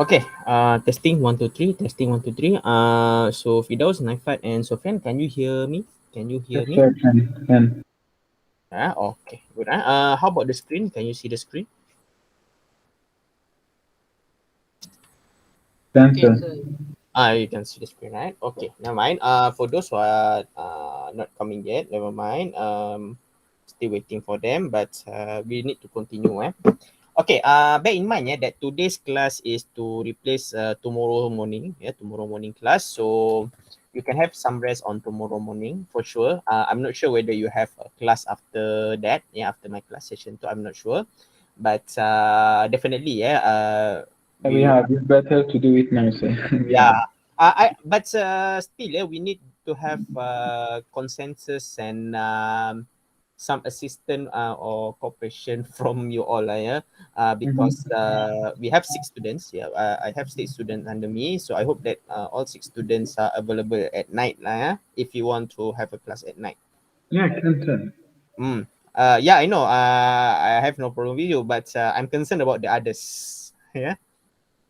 Okay, testing 1 2 3, testing 1 2 3. So Fidaus, Naifat, and Sofian, can you hear me? Can you hear Yes, me? sir, can, Okay, good. How about the screen? Can you see the screen? sir. You can see the screen, right? Okay, never mind. For those who are not coming yet, never mind. Still waiting for them, but we need to continue. Okay. Bear in mind, that today's class is to replace tomorrow morning. Tomorrow morning class. So you can have some rest on tomorrow morning for sure. I'm not sure whether you have a class after that. After my class session too. I'm not sure, but definitely, we Yeah, it's better to do it now, sir. yeah. Yeah. But still, we need to have consensus and some assistance or cooperation from you all, because Mm-hmm. we have 6 students. I have 6 students under me, so I hope that all 6 students are available at night, if you want to have a class at night. Yeah, can, sir. Mm. I know. I have no problem with you, but I'm concerned about the others. Yeah,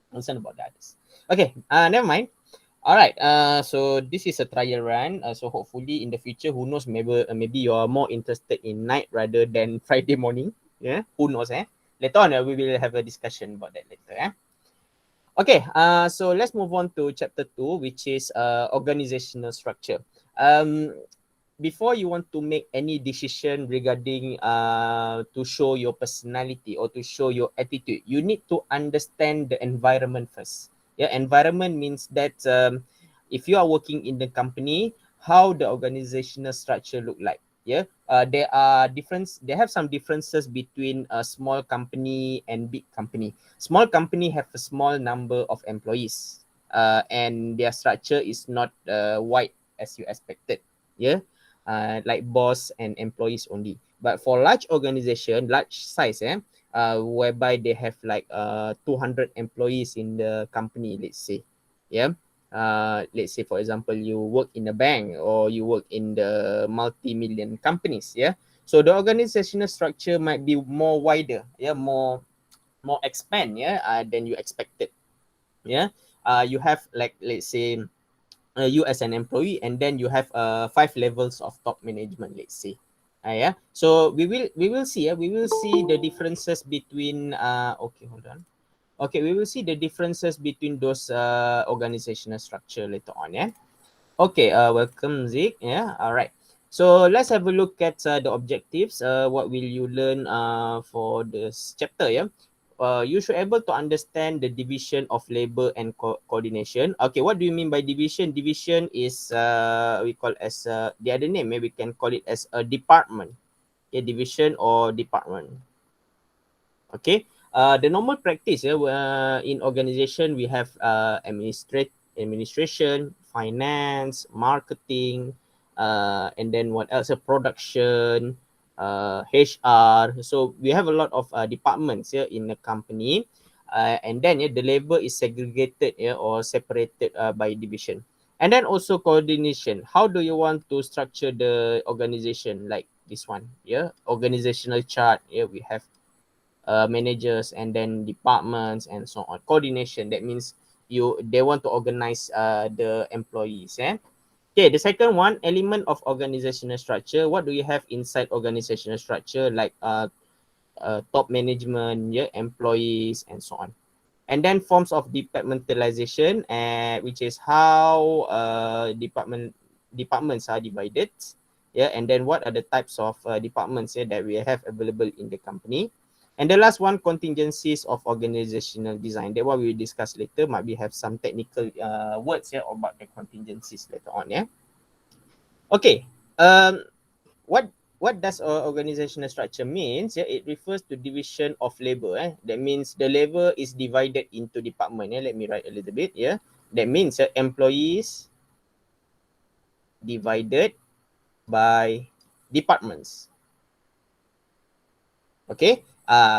concerned about the others. Okay. Never mind. All right. So this is a trial run. So hopefully in the future, who knows? Maybe you are more interested in night rather than Friday morning. Yeah. Who knows? Later on, we will have a discussion about that later. Okay. So let's move on to chapter 2, which is organizational structure. Um, Before you want to make any decision regarding to show your personality or to show your attitude, you need to understand the environment first. Environment means that if you are working in the company, how the organizational structure look like. They have some differences between a small company and big company. Small company have a small number of employees, and their structure is not wide as you expected. Like boss and employees only. But for large organization, large size, whereby they have like 200 employees in the company, let's say. Yeah. Let's say, for example, you work in a bank or you work in the multi-million companies. Yeah. So the organizational structure might be more wider, more expand, than you expected. Yeah. You have like, let's say, you as an employee, and then you have 5 levels of top management, let's say. So we will see, we will see the differences between okay, hold on. Okay, we will see the differences between those organizational structure later on. Okay, welcome, Zik. All right. So let's have a look at the objectives. What will you learn for this chapter? You should able to understand the division of labor and coordination. Okay, what do you mean by division? Division is we call as the other name. Maybe we can call it as a department. Division or department. Okay. The normal practice, in organization, we have administration, finance, marketing, and then what else? Production, HR. So we have a lot of departments here in the company, and then the labor is segregated, or separated by division. And then also coordination. How do you want to structure the organization? Like this one, organizational chart. We have managers and then departments and so on. Coordination, that means they want to organize the employees. Okay, the second one, element of organizational structure. What do you have inside organizational structure? Like top management, employees, and so on. And then forms of departmentalisation, which is how departments are divided. And then what are the types of departments, that we have available in the company. And the last one, contingencies of organizational design. That one we will discuss later. Might be have some technical words here about the contingencies later on. Okay. What what does organizational structure means? It refers to division of labor. That means the labor is divided into department. Let me write a little bit. That means employees divided by departments. Okay.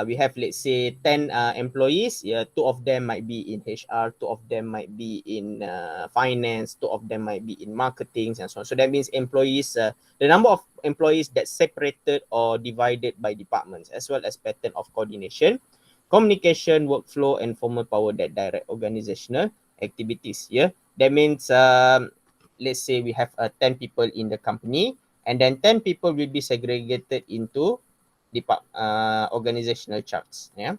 We have, let's say, 10 employees. Two of them might be in HR, two of them might be in finance, two of them might be in marketing, and so on. So that means employees, the number of employees that separated or divided by departments, as well as pattern of coordination. communication, workflow, and formal power that direct organizational activities. Yeah, that means let's say we have 10 people in the company, and then 10 people will be segregated into organizational charts. Yeah.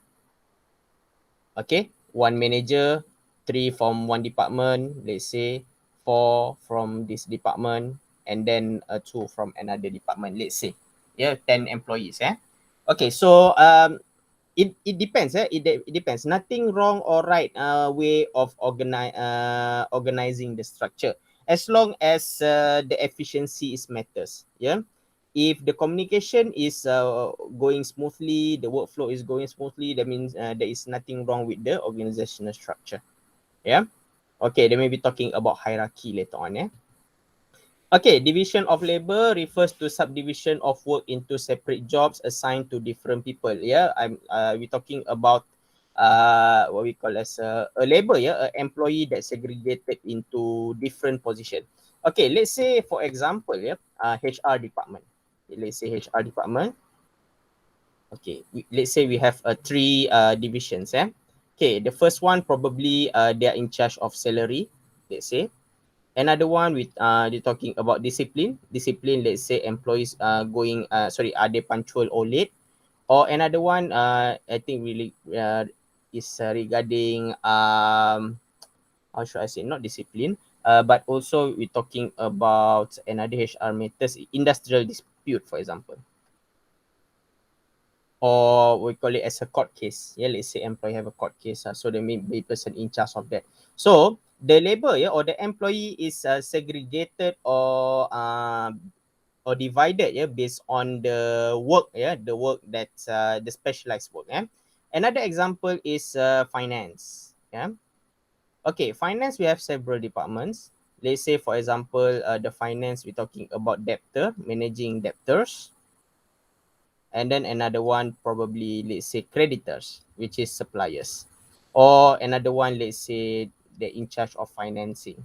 Okay, one manager, 3 from one department, let's say 4 from this department, and then 2 from another department, let's say. Yeah, 10 employees. Yeah. Okay, so it depends. It depends. Nothing wrong or right way of organizing the structure, as long as the efficiency is matters. Yeah. If the communication is going smoothly, the workflow is going smoothly, that means there is nothing wrong with the organizational structure. Yeah. Okay, they may be talking about hierarchy later on. Yeah. Okay, division of labor refers to subdivision of work into separate jobs assigned to different people. Yeah, we're talking about what we call as a labor, yeah, an employee that's segregated into different position. Okay, let's say for example, yeah, HR department. Okay, let's say HR department. Okay, let's say we have three divisions. Yeah. Okay, the first one probably they are in charge of salary. Let's say. Another one with they're talking about discipline. Discipline, let's say employees are they punctual or late? Or another one, I think really is regarding how should I say, not discipline, but also we're talking about another HR matters, industrial dispute, for example, or we call it as a court case. Yeah, let's say employee have a court case, so the main person in charge of that. So the labor, yeah, or the employee is segregated or divided, yeah, based on the work, yeah, the work that the specialized work. Yeah. Another example is finance. Yeah. Okay, finance, we have several departments. Let's say for example the finance, we're talking about debtor, managing debtors. And then another one probably, let's say, creditors, which is suppliers. Or another one, let's say, they're in charge of financing.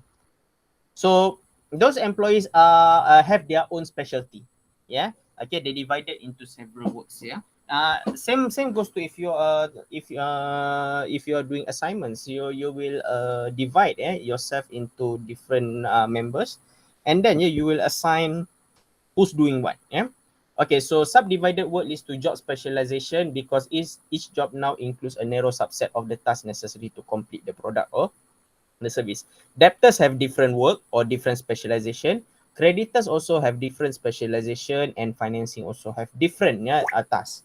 So those employees have their own specialty. Yeah. Okay, they divided into several works. Yeah. Same goes to if you are doing assignments, you will divide yourself into different members, and then you will assign who's doing what. Yeah. Okay, so subdivided work leads to job specialization because each job now includes a narrow subset of the tasks necessary to complete the product or the service. Debtors have different work or different specialization. Creditors also have different specialization, and financing also have different tasks.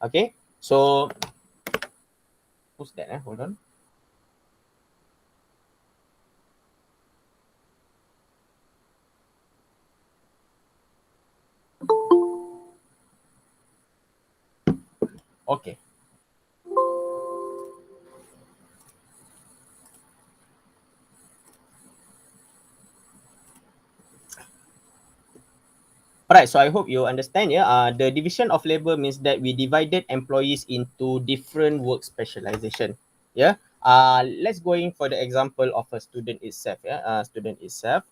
Okay, so who's that? Hold on. Okay. Alright, so I hope you understand. Yeah, the division of labor means that we divided employees into different work specialization. Yeah. Let's go in for the example of a student itself. Yeah, student itself.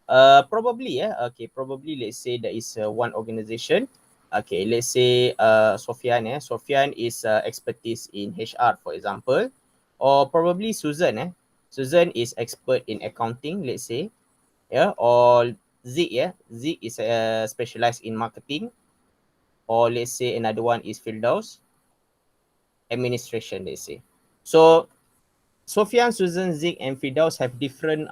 Probably, yeah. Okay, probably let's say there is one organization. Okay, let's say Sofian. Yeah, Sofian is expertise in HR, for example, or probably Susan. Susan is expert in accounting. Let's say, yeah, or Zeke. Yeah, Zeke is specialized in marketing, or let's say another one is Firdaus, administration. Let's say. So Sofian, Susan, Zeke, and Firdaus have different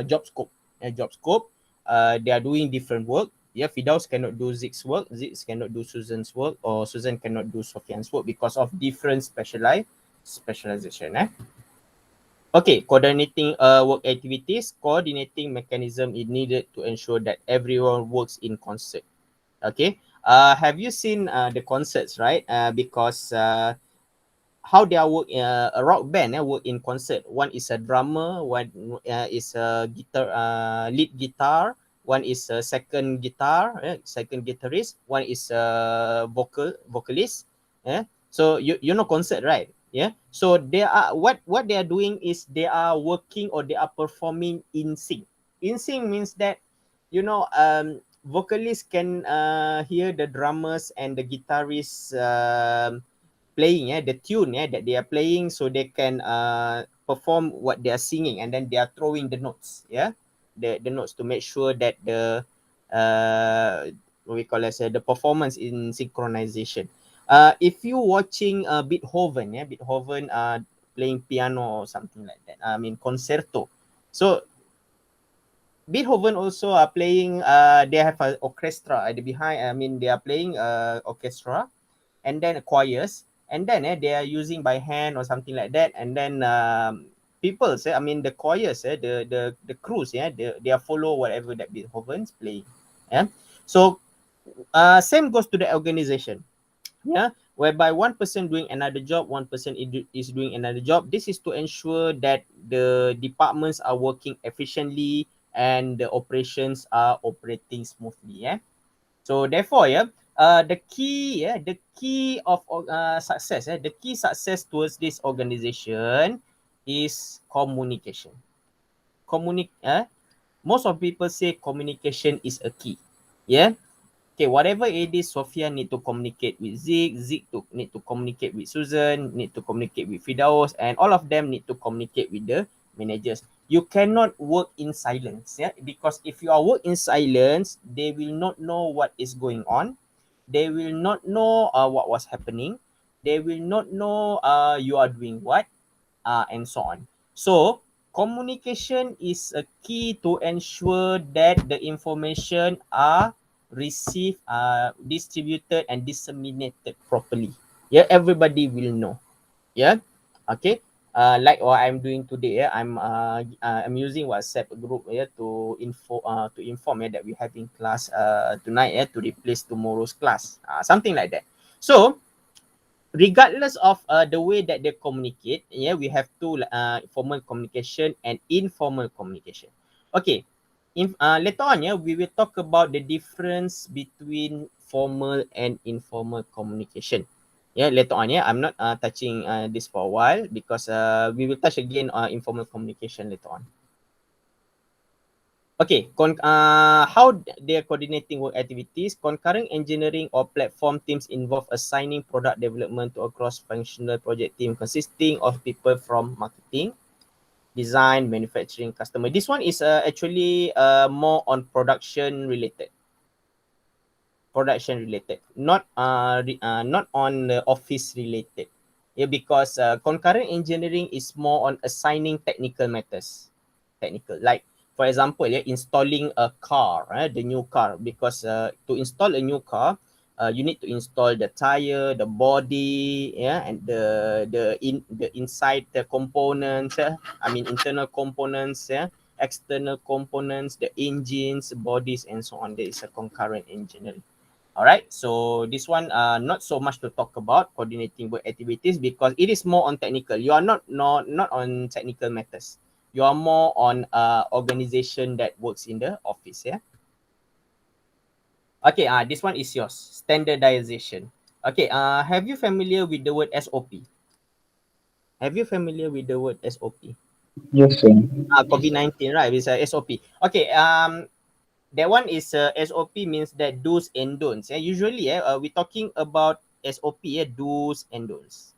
job scope. Job scope. They are doing different work. Yeah, Firdaus cannot do Zeke's work. Zeke cannot do Susan's work, or Susan cannot do Sofian's work because of different specialization. Okay, coordinating work activities. Coordinating mechanism is needed to ensure that everyone works in concert. Okay. Have you seen the concerts, right? Because how they are work a rock band work in concert. One is a drummer, one is a guitar lead guitar, one is a second guitar, second guitarist, one is a vocalist. So you know concert, right? Yeah, so they are what they are doing is they are working or they are performing in sync. In sync means that vocalists can hear the drummers and the guitarists playing, the tune, that they are playing, so they can perform what they are singing, and then they are throwing the notes, the notes to make sure that the what we call as the performance in synchronization. If you watching Beethoven, Beethoven playing piano or something like that, I mean concerto. So Beethoven also are playing. They have an orchestra at the behind. I mean, they are playing orchestra, and then choirs, and then they are using by hand or something like that. And then people say, I mean, the choirs, the crews, they are follow whatever that Beethoven's playing. Yeah. So same goes to the organization. Yeah, whereby one person doing another job, one person is doing another job. This is to ensure that the departments are working efficiently and the operations are operating smoothly. So therefore, the key of success, the key success towards this organization is communication. Most of people say communication is a key. Yeah. Okay, whatever it is, Sophia need to communicate with Zeke need to communicate with Susan, need to communicate with Fidaus, and all of them need to communicate with the managers. You cannot work in silence, because if you are work in silence, they will not know what is going on. They will not know what was happening. They will not know you are doing what, and so on. So communication is a key to ensure that the information are received, distributed, and disseminated properly. Yeah, everybody will know. Yeah, okay. Like what I'm doing today, I'm using WhatsApp group to inform that we're having class tonight, to replace tomorrow's class, something like that. So regardless of the way that they communicate, we have two, formal communication and informal communication. Okay, later on, we will talk about the difference between formal and informal communication. Yeah, later on, I'm not touching this for a while, because we will touch again informal communication later on. Okay, how they are coordinating work activities. Concurrent engineering or platform teams involve assigning product development to a cross-functional project team consisting of people from marketing, design, manufacturing, customer. This one is actually more on production related. Not on the office related. Yeah, because concurrent engineering is more on assigning technical matters. Like for example, installing a car, the new car, because to install a new car, you need to install the tire, the body, and the inside the components, I mean internal components, external components, the engines, bodies, and so on. There is a concurrent engineering. All right, so this one not so much to talk about coordinating work activities, because it is more on technical. You are not on technical matters. You are more on organization that works in the office. Yeah. Okay. This one is yours. Standardization. Okay. Have you familiar with the word SOP? Have you familiar with the word SOP? Yes, sir. COVID-19, right? It's a SOP. Okay. That one is SOP means that do's and don'ts. Usually, we're talking about SOP, do's and don'ts.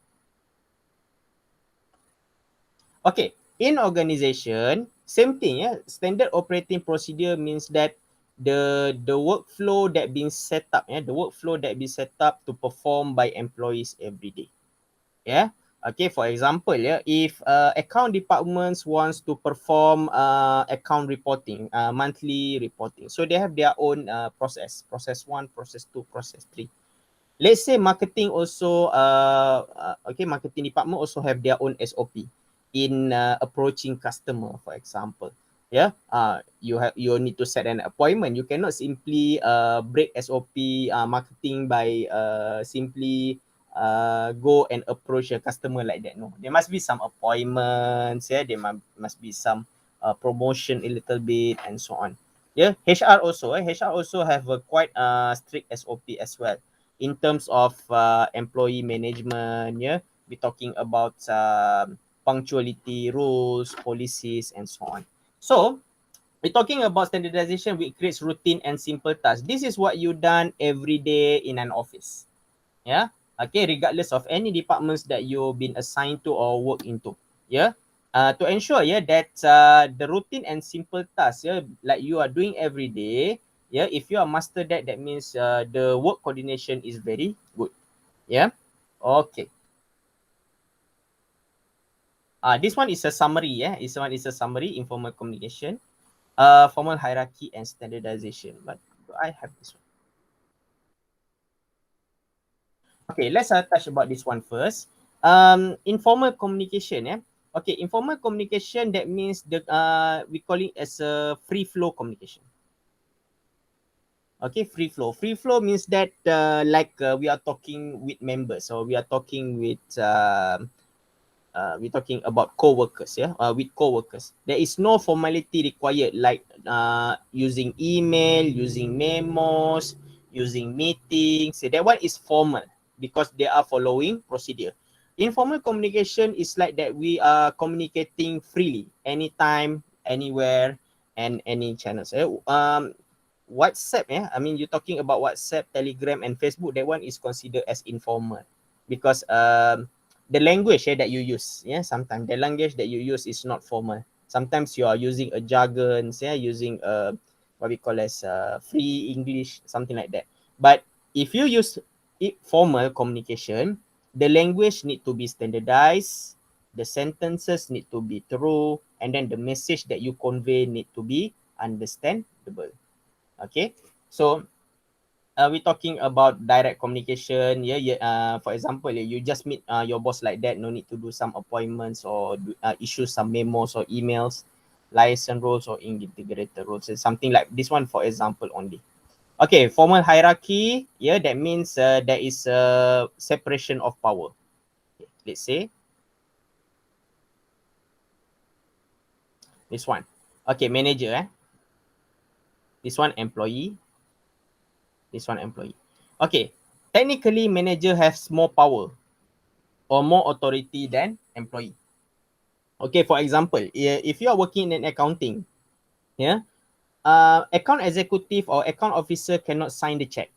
Okay, in organization, same thing. Standard operating procedure means that the workflow that being set up, the workflow that be set up to perform by employees every day. Yeah. Okay, for example, if account departments wants to perform account reporting, monthly reporting, so they have their own process 1, process 2, process 3. Let's say marketing also marketing department also have their own SOP in approaching customer, for example. You need to set an appointment. You cannot simply break SOP marketing by simply go and approach a customer like that. No, there must be some appointments. There must be some promotion a little bit, and so on. HR also have a quite strict SOP as well in terms of employee management. We're talking about punctuality rules, policies, and so on. So we're talking about standardization, which creates routine and simple tasks. This is what you done every day in an office. Yeah. Okay, regardless of any departments that you've been assigned to or work into. Yeah. To ensure that the routine and simple tasks like you are doing every day, if you are master that, that means the work coordination is very good. Yeah. Okay. This one is a summary. This one is a summary. Informal communication, formal hierarchy, and standardization. But do I have this one? Okay, let's touch about this one first. Informal communication. Okay, informal communication, that means we call it as a free flow communication. Okay, free flow. Free flow means that we are talking with members, or we are talking with we're talking about co-workers, with co-workers. There is no formality required, like using email, using memos, using meetings. That one is formal because they are following procedure. Informal communication is like that we are communicating freely, anytime, anywhere, and any channels. WhatsApp, I mean, you're talking about WhatsApp, Telegram, and Facebook. That one is considered as informal because the language that you use, sometimes the language that you use is not formal. Sometimes you are using a jargon, using what we call as free English, something like that. But if you use formal communication, the language need to be standardized, the sentences need to be true, and then the message that you convey need to be understandable. Okay, so we're talking about direct communication. For example, you just meet your boss like that. No need to do some appointments or issue some memos or emails, liaison roles or integrator roles. Something like this one, for example, only. Okay, formal hierarchy. That means there is a separation of power. Okay, let's say this one. Okay, manager. This one employee. This one employee. Okay, technically manager has more power or more authority than employee. Okay, for example, if you are working in accounting, account executive or account officer cannot sign the check.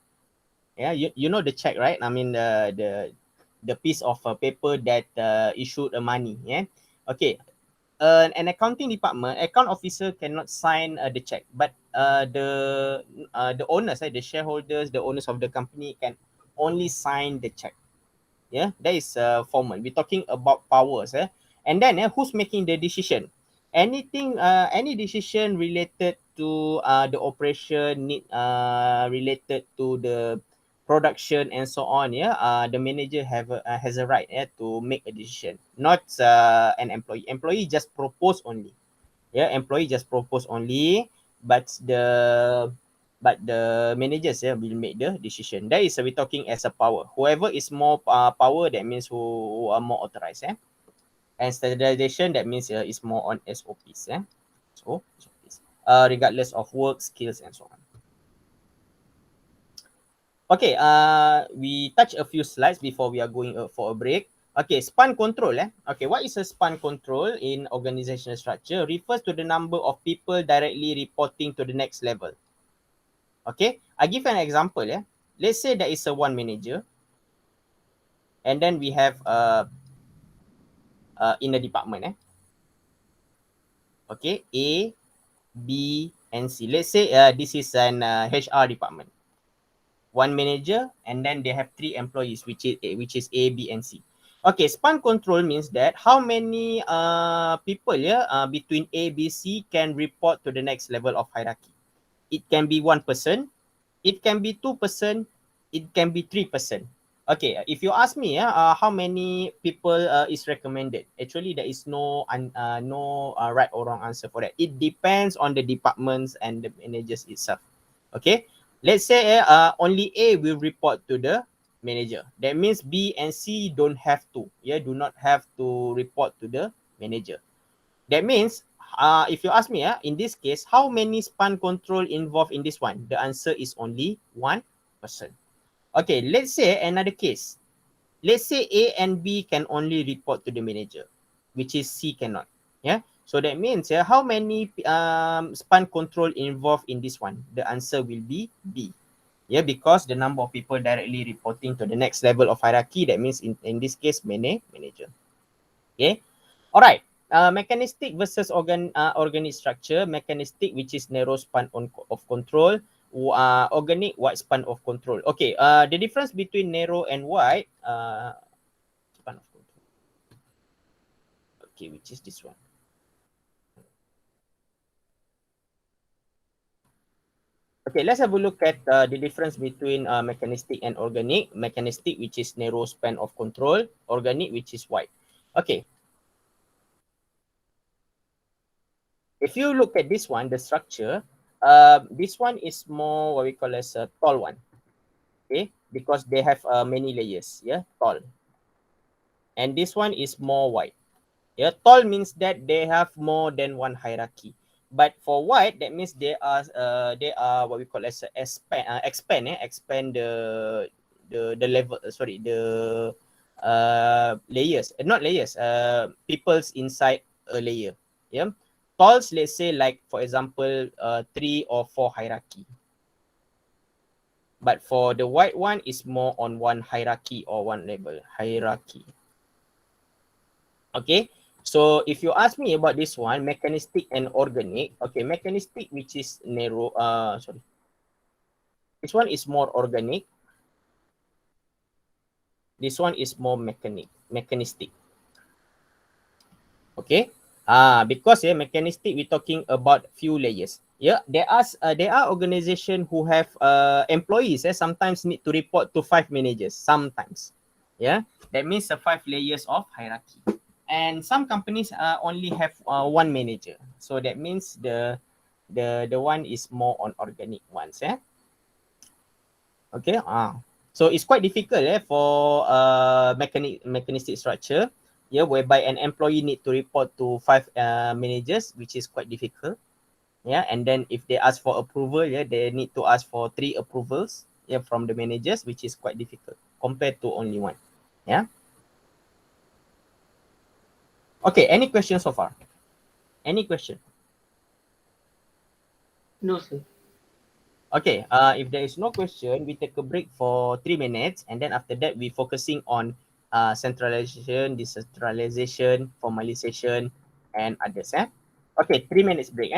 You know the check, right? I mean the piece of paper that issued the money. Okay. An accounting department, account officer cannot sign the check, but the owners, the shareholders, the owners of the company can only sign the check. That is formal. We're talking about powers. And then who's making the decision? Any decision related to the operation, related to the production and so on. The manager has a right to make a decision, not an employee. Employee just propose only. Employee just propose only, but the managers will make the decision. That is we're talking as a power. Whoever is more power, that means who are more authorized. And standardization, that means is more on SOPs. So SOPs. Regardless of work, skills, and so on. Okay, we touch a few slides before we are going for a break. Okay, span control. Okay, what is a span control in organizational structure? Refers to the number of people directly reporting to the next level. Okay, I give an example. Let's say there is a one manager, and then we have in a department. Okay, A, B, and C. Let's say this is an HR department. One manager, and then they have 3 employees, which is A, B, and C. Okay, span control means that how many people between A, B, C can report to the next level of hierarchy. It can be 1 person, it can be 2 person, it can be 3 person. Okay, if you ask me, how many people is recommended? Actually, there is no right or wrong answer for that. It depends on the departments and the managers itself. Okay, let's say only A will report to the manager. That means B and C don't have to. Do not have to report to the manager. That means if you ask me, in this case, how many span control involved in this one? The answer is only 1 person. Okay, let's say another case. Let's say A and B can only report to the manager, which is C cannot. So that means how many span control involved in this one? The answer will be B. Yeah, because the number of people directly reporting to the next level of hierarchy, that means in this case, manager. Okay. All right. Mechanistic versus organic structure. Mechanistic, which is narrow span of control. Organic, wide span of control. Okay. The difference between narrow and wide span of control. Okay, which is this one. Okay, let's have a look at the difference between mechanistic and organic. Mechanistic, which is narrow span of control. Organic, which is wide. Okay. If you look at this one, the structure, this one is more what we call as a tall one. Okay, because they have many layers. Yeah, tall. And this one is more wide. Yeah, tall means that they have more than one hierarchy. But for wide, that means they are what we call as a expand the level. Sorry, the layers. Not layers. People's inside a layer. Yeah, talls. Let's say like for example, 3 or 4 hierarchy. But for the wide one, is more on one hierarchy or one level hierarchy. Okay. So if you ask me about this one, mechanistic and organic. Okay, mechanistic, which is narrow. Sorry. This one is more organic. This one is more mechanistic. Okay. Because mechanistic, we're talking about few layers. Yeah, there are organizations who have employees. Sometimes need to report to 5 managers. Sometimes. Yeah, that means 5 layers of hierarchy. And some companies only have one manager. So that means the one is more on organic ones. Okay. So it's quite difficult for mechanistic structure. Yeah, whereby an employee need to report to 5 managers, which is quite difficult. Yeah, and then if they ask for approval, they need to ask for 3 approvals from the managers, which is quite difficult compared to only one. Yeah. Okay, any questions so far? Any question? No, sir. Okay, if there is no question, we take a break for 3 minutes, and then after that, we focusing on centralization, decentralization, formalization, and others. Okay, 3 minutes break.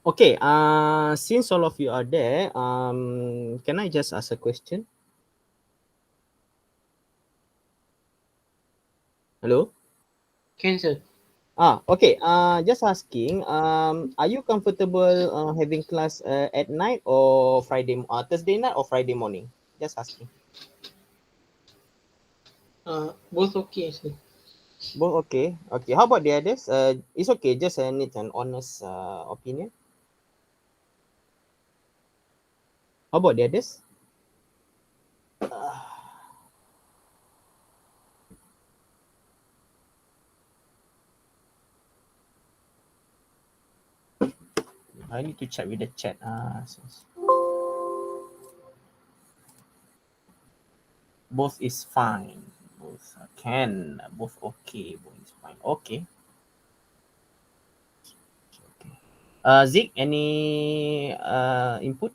Okay, since all of you are there, can I just ask a question? Hello? Can, sir. Okay, just asking, are you comfortable having class at night or Thursday night or Friday morning? Just asking. Both okay, sir. Both okay. Okay, how about the others? It's okay, just need an honest opinion. How about the others? I need to check with the chat. Both is fine. Both can. Both okay. Both is fine. Okay. Okay. Zik, any input?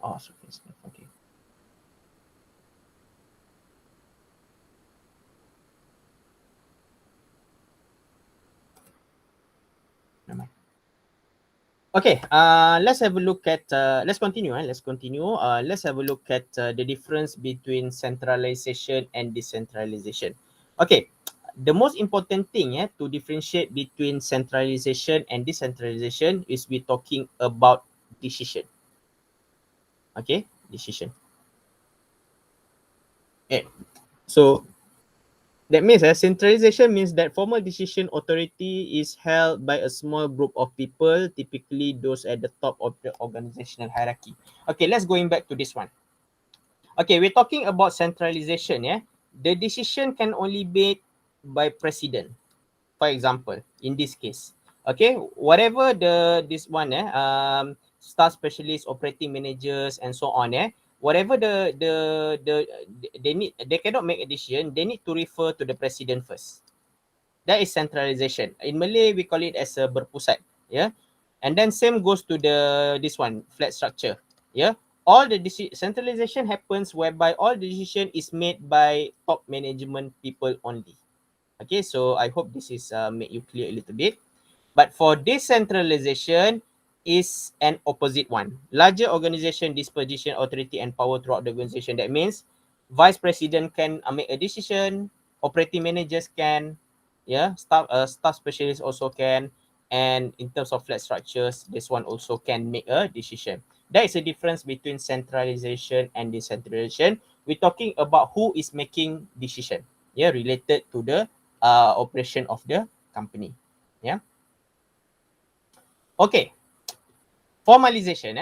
Oh, so okay. Never mind. Okay, let's have a look at, let's continue. Let's continue. Let's have a look at the difference between centralization and decentralization. Okay, the most important thing to differentiate between centralization and decentralization is we're talking about decision. Okay, decision. Okay, so that means centralization means that formal decision authority is held by a small group of people, typically those at the top of the organizational hierarchy. Okay, let's going back to this one. Okay, we're talking about centralization. The decision can only be made by president. For example, in this case, okay, whatever this one, staff specialists, operating managers, and so on, whatever they cannot make a decision. They need to refer to the president first. That is centralization. In Malay, we call it as a berpusat. Yeah, and then same goes to this one, flat structure. Yeah, all the centralization happens whereby all the decision is made by top management people only. Okay, so I hope this is make you clear a little bit. But for decentralization is an opposite one. Larger organization, disposition, authority, and power throughout the organization. That means vice president can make a decision, operating managers can, staff specialists also can, and in terms of flat structures, this one also can make a decision. There is a difference between centralization and decentralization. We're talking about who is making decision, related to the operation of the company. Yeah. Okay. Formalisation.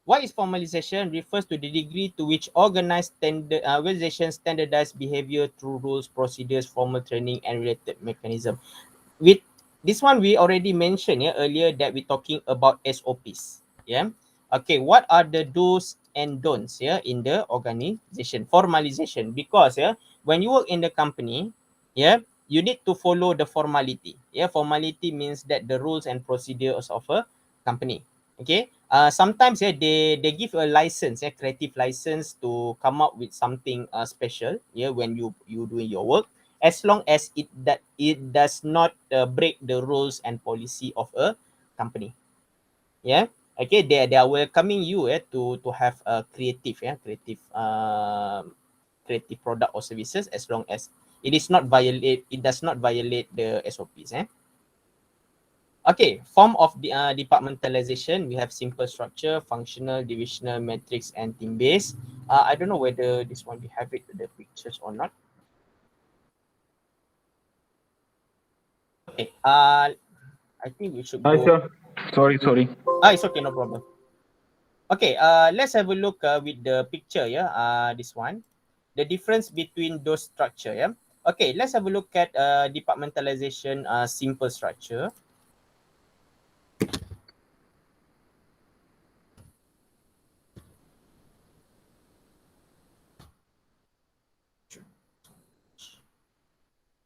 What is formalization? Refers to the degree to which organizations standardize behavior through rules, procedures, formal training, and related mechanism. With this one, we already mentioned earlier that we're talking about SOPs. Yeah. Okay. What are the do's and don'ts in the organization? Formalization. Because when you work in the company, you need to follow the formality. Formality means that the rules and procedures of a company. Okay. Sometimes they give a license, creative license to come up with something special. When you doing your work, as long as it does not break the rules and policy of a company. Yeah. Okay. They are welcoming you to have a creative product or services, as long as it does not violate the SOPs. Okay, form of the departmentalisation. We have simple structure, functional, divisional, matrix, and team based. I don't know whether this one we have it the pictures or not. Okay. I think we should Hi, go. sir. Sorry. It's okay, no problem. Okay. Let's have a look with the picture. This one, the difference between those structure. Yeah. Okay. Let's have a look at departmentalisation. Simple structure.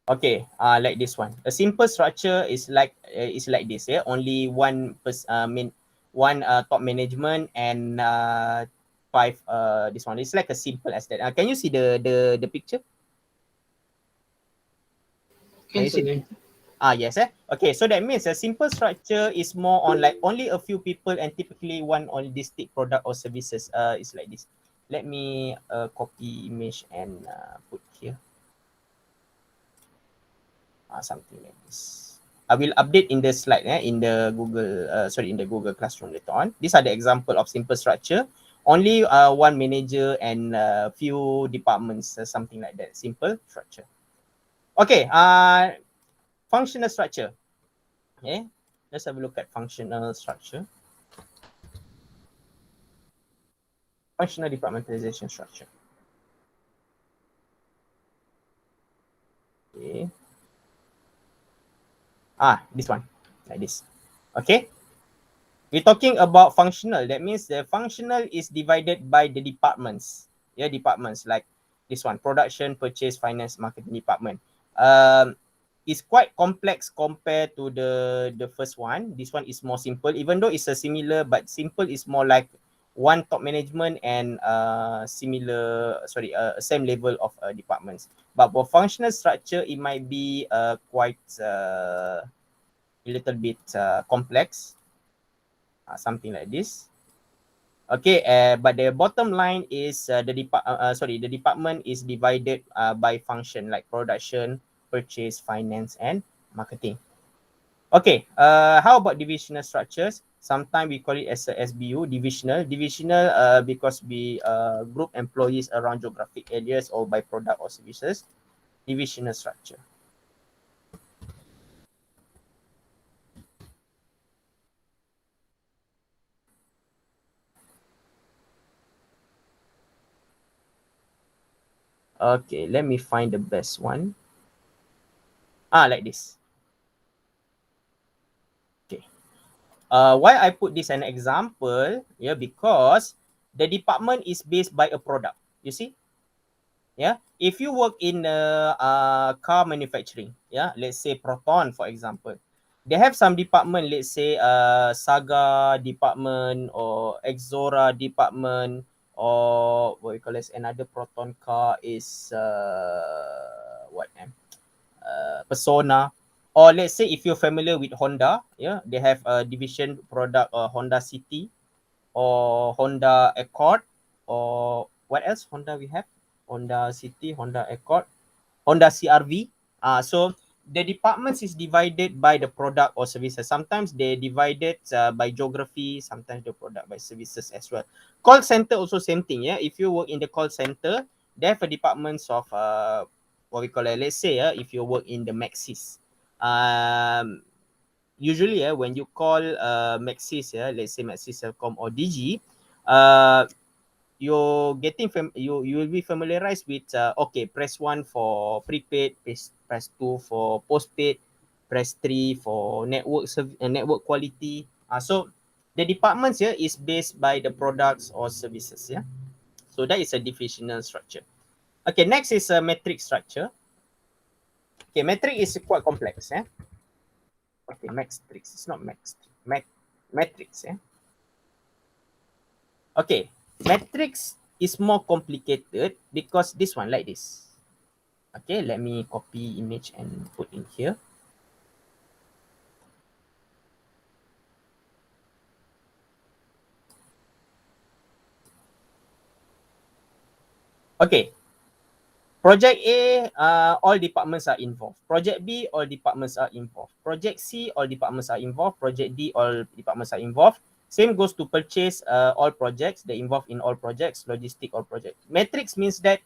Okay, like this one. A simple structure is like this. Only one top management and five this one. It's like a simple as that. Can you see the picture? Can Can, you sir. see? Can. Yes. Okay, so that means a simple structure is more on like only a few people and typically one holistic product or services. It's like this. Let me copy image and put here. Something like this. I will update in the slide in the Google in the Google Classroom later on. These are the example of simple structure. Only one manager and few departments, something like that. Simple structure. Okay, functional structure. Okay, let's have a look at functional structure. Functional departmentalization structure. Okay. This one, like this. Okay. We're talking about functional. That means the functional is divided by the departments. Yeah, departments like this one, production, purchase, finance, marketing department. It's quite complex compared to the first one. This one is more simple, even though it's a similar, but simple is more like one top management and same level of departments. But for functional structure, it might be quite a little bit complex. Something like this. Okay, but the bottom line is the department is divided by function like production, purchase, finance, and marketing. Okay, how about divisional structures? Sometimes we call it as a SBU, divisional. Divisional because we group employees around geographic areas or by product or services. Divisional structure. Okay, let me find the best one. Like this. Okay. Why I put this an example? Yeah, because the department is based by a product. You see? Yeah. If you work in car manufacturing, yeah, let's say Proton, for example, they have some department, let's say Saga department or Exora department, or what we call this, another Proton car is Persona. Or let's say if you're familiar with Honda, yeah, they have a division product Honda City or Honda Accord, or what else Honda we have? Honda City, Honda Accord, Honda CRV. So the departments is divided by the product or services. Sometimes they divided by geography, sometimes the product by services as well. Call center also same thing. Yeah, if you work in the call center, they have a departments of what we call it. Let's say if you work in the Maxis, usually when you call Maxis, let's say Maxis Telcom or DG, you're getting you will be familiarized with okay, press 1 for prepaid, press 2 for postpaid, press 3 for network quality. So the departments here is based by the products or services. Yeah, so that is a divisional structure. Okay, next is a metric structure. Okay, metric is quite complex. Okay, matrix. It's not matrix. Okay, matrix is more complicated because this one like this. Okay, let me copy image and put in here. Okay, project A, all departments are involved. Project B, all departments are involved. Project C, all departments are involved. Project D, all departments are involved. Same goes to purchase, all projects. They involved in all projects. Logistic, all projects. Matrix means that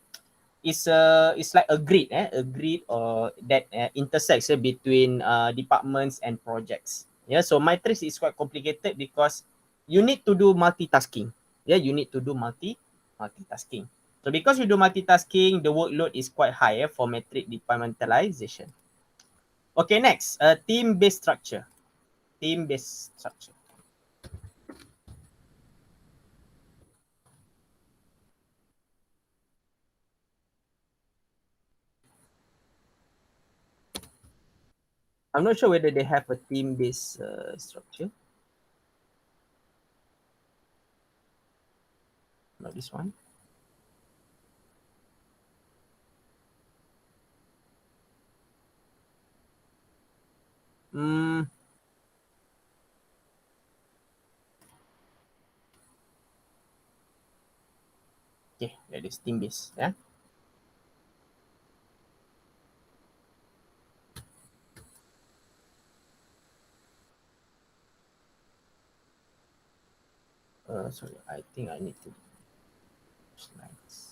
it's like a grid, a grid that intersects between departments and projects. Yeah, so matrix is quite complicated because you need to do multitasking. Yeah, you need to do multitasking. So because you do multitasking, the workload is quite high for metric departmentalization. Okay, next, team-based structure. Team-based structure. I'm not sure whether they have a team-based structure. Not this one. Okay, that is team based. Yeah. Sorry, I think I need to slides.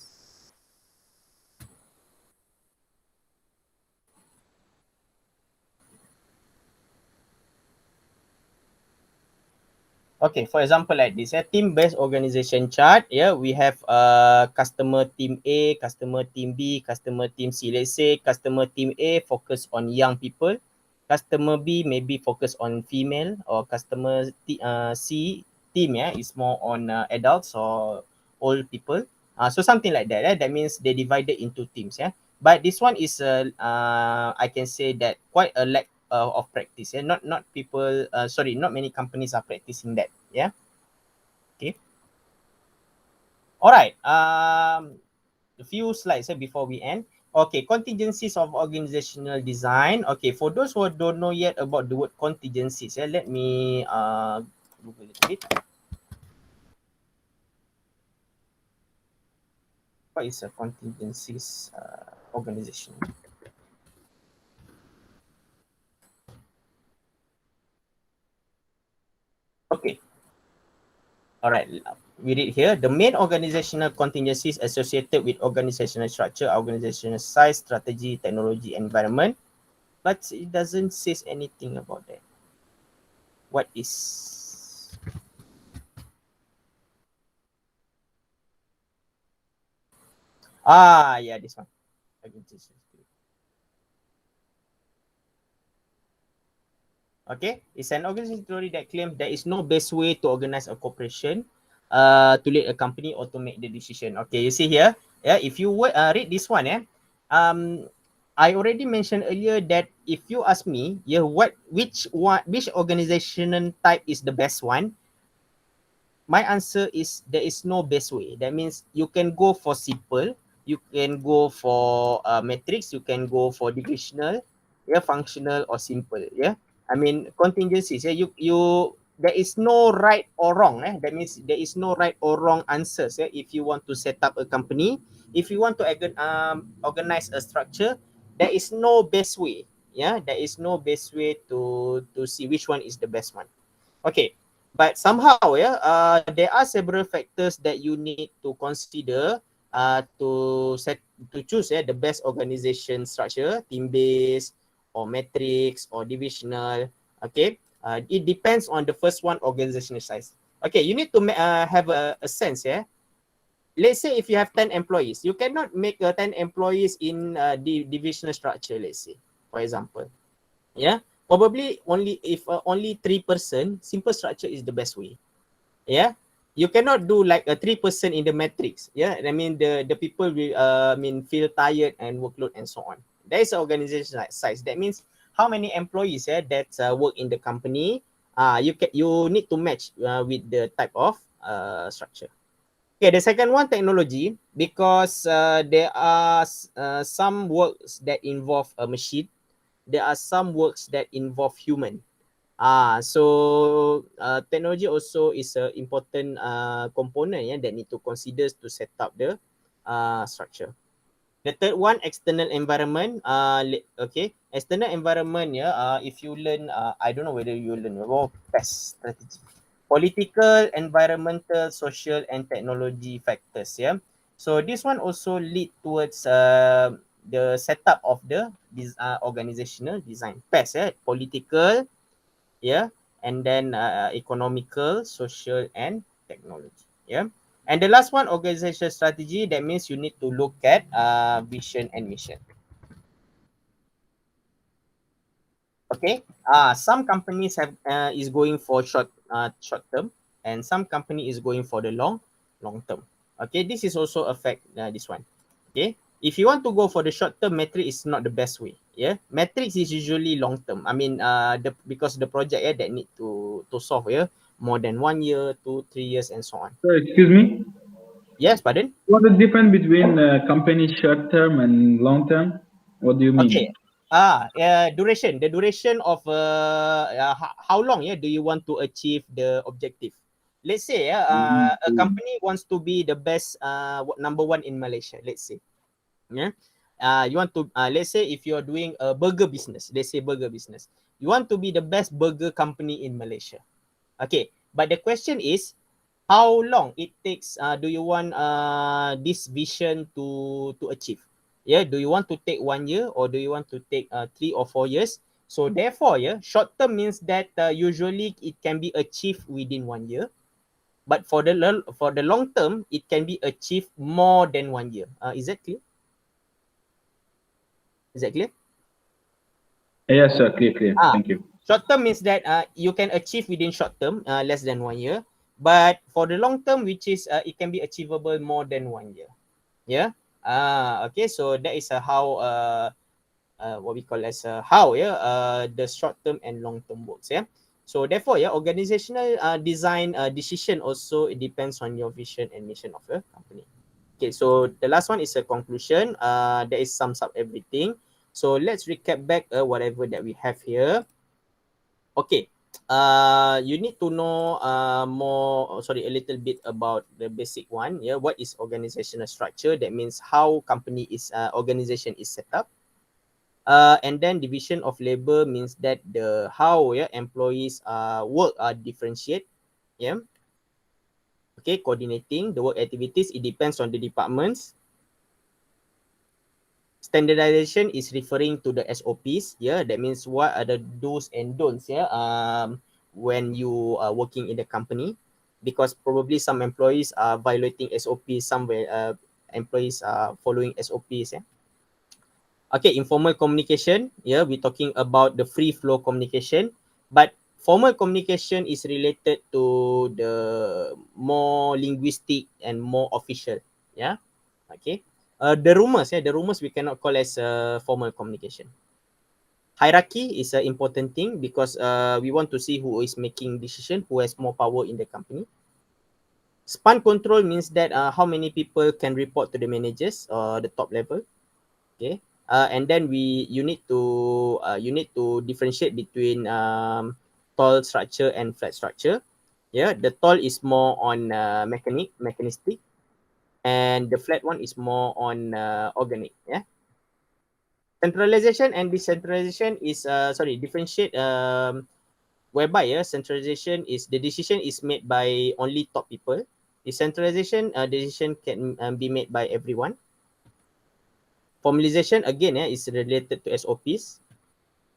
Okay, for example, like this, team-based organization chart. Yeah, we have customer team A, customer team B, customer team C. Let's say customer team A focus on young people, customer B maybe focus on female, or customer C team is more on adults or old people. So something like that. That means they divided into teams. Yeah, but this one is I can say that quite a lack of practice. Yeah, not people. Not many companies are practicing that. Yeah. Okay. All right. A few slides before we end. Okay, contingencies of organizational design. Okay, for those who don't know yet about the word contingencies, let me Google it a bit. What is a contingencies organization? Okay. All right, we read here. The main organizational contingencies associated with organizational structure, organizational size, strategy, technology, environment. But it doesn't say anything about that. What is? Yeah, this one. Okay, it's an organization theory that claims there is no best way to organize a corporation, to lead a company or to make the decision. Okay, you see here, yeah. If you read this one, I already mentioned earlier that if you ask me, yeah, which organizational type is the best one? My answer is there is no best way. That means you can go for simple, you can go for matrix, you can go for divisional, yeah, functional or simple. Yeah, I mean contingencies. Yeah, you there is no right or wrong. That means there is no right or wrong answers. Yeah, if you want to set up a company, if you want to organize a structure, there is no best way. Yeah, there is no best way to see which one is the best one. Okay, but somehow, there are several factors that you need to consider to choose the best organization structure, team based or matrix or divisional. Okay, it depends on the first one, organizational size. Okay, you need to have a sense. Let's say if you have 10 employees, you cannot make 10 employees in the divisional structure. Let's say, for example. Yeah, probably only if only 3%, simple structure is the best way. Yeah, you cannot do like a 3% in the matrix. Yeah, I mean the people will feel tired and workload and so on. That is organization size. That means how many employees that work in the company. You need to match with the type of structure. Okay, the second one, technology, because there are some works that involve a machine, there are some works that involve human. So technology also is an important component that need to consider to set up the structure. The third one, external environment. Okay, external environment. If you learn, I don't know whether you learn about PES strategy, political, environmental, social, and technology factors. Yeah. So this one also lead towards the setup of the organizational design. PES, political, yeah, and then economical, social, and technology. Yeah. And the last one, organizational strategy. That means you need to look at vision and mission. Okay. Some companies have is going for short term, and some company is going for the long term. Okay. This is also affect this one. Okay. If you want to go for the short term, matrix is not the best way. Yeah, matrix is usually long term. I mean, because the project that need to solve more than 1 year, 2, 3 years, and so on. So, excuse me. Yes, pardon. What's the difference between company short term and long term? What do you Okay, mean? Duration. The duration of how long do you want to achieve the objective? Let's say a company wants to be the best number one in Malaysia. Let's say, yeah. You want to let's say if you're doing a burger business, let's say burger business, you want to be the best burger company in Malaysia. Okay, but the question is, how long it takes? Do you want this vision to achieve? Yeah, do you want to take 1 year or do you want to take 3 or 4 years? So therefore, short term means that usually it can be achieved within 1 year, but for the long term, it can be achieved more than 1 year. Is that clear? Is that clear? Yes, sir. Clear. Thank you. Short term means that you can achieve within short term, less than 1 year. But for the long term, which is it can be achievable more than 1 year. Yeah. Okay. So that is how what we call as how the short term and long term works. Yeah. So therefore, organizational design decision also it depends on your vision and mission of the company. Okay. So the last one is a conclusion. That is sums up everything. So let's recap back whatever that we have here. Okay. You need to know a little bit about the basic one. Yeah, what is organizational structure? That means how company is organization is set up. And then division of labor means that the how employees work are differentiate. Yeah. Okay, coordinating the work activities, it depends on the departments. Standardization is referring to the SOPs. Yeah, that means what are the do's and don'ts. Yeah, when you are working in the company, because probably some employees are violating SOPs, somewhere employees are following SOPs. Yeah. Okay, informal communication. Yeah, we're talking about the free flow communication, but formal communication is related to the more linguistic and more official. Yeah. Okay. The rumors we cannot call as formal communication. Hierarchy is an important thing because we want to see who is making decision, who has more power in the company. Span control means that how many people can report to the managers or the top level. Okay. And then you need to differentiate between tall structure and flat structure. Yeah, the tall is more on mechanistic, and the flat one is more on organic. Yeah. Centralization and decentralization is differentiate whereby centralization is the decision is made by only top people. Decentralization decision can be made by everyone. Formalisation again is related to SOPs.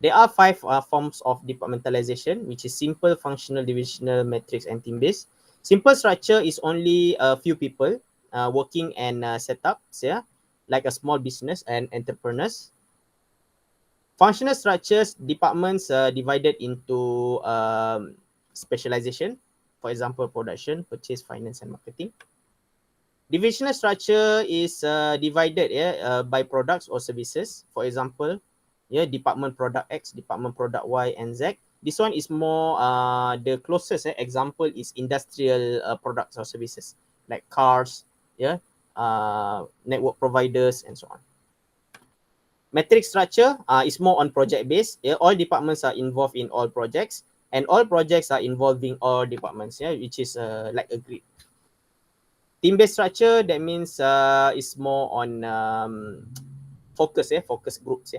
There are 5 forms of departmentalisation, which is simple, functional, divisional, matrix, and team-based. Simple structure is only a few people working and setups, like a small business and entrepreneurs. Functional structures, departments divided into specialization, for example, production, purchase, finance, and marketing. Divisional structure is divided by products or services. For example, department product X, department product Y, and Z. This one is more the closest example is industrial products or services like cars, network providers, and so on. Matrix structure is more on project based. All departments are involved in all projects, and all projects are involving all departments, which is like a grid. Team-based structure, that means is more on focus groups.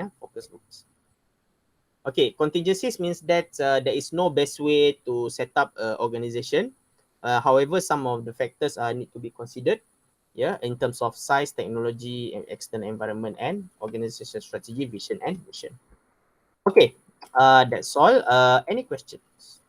Okay, contingencies means that there is no best way to set up an organization. However, some of the factors need to be considered. In terms of size, technology, and external environment, and organization strategy, vision, and mission. Okay, that's all. Any questions?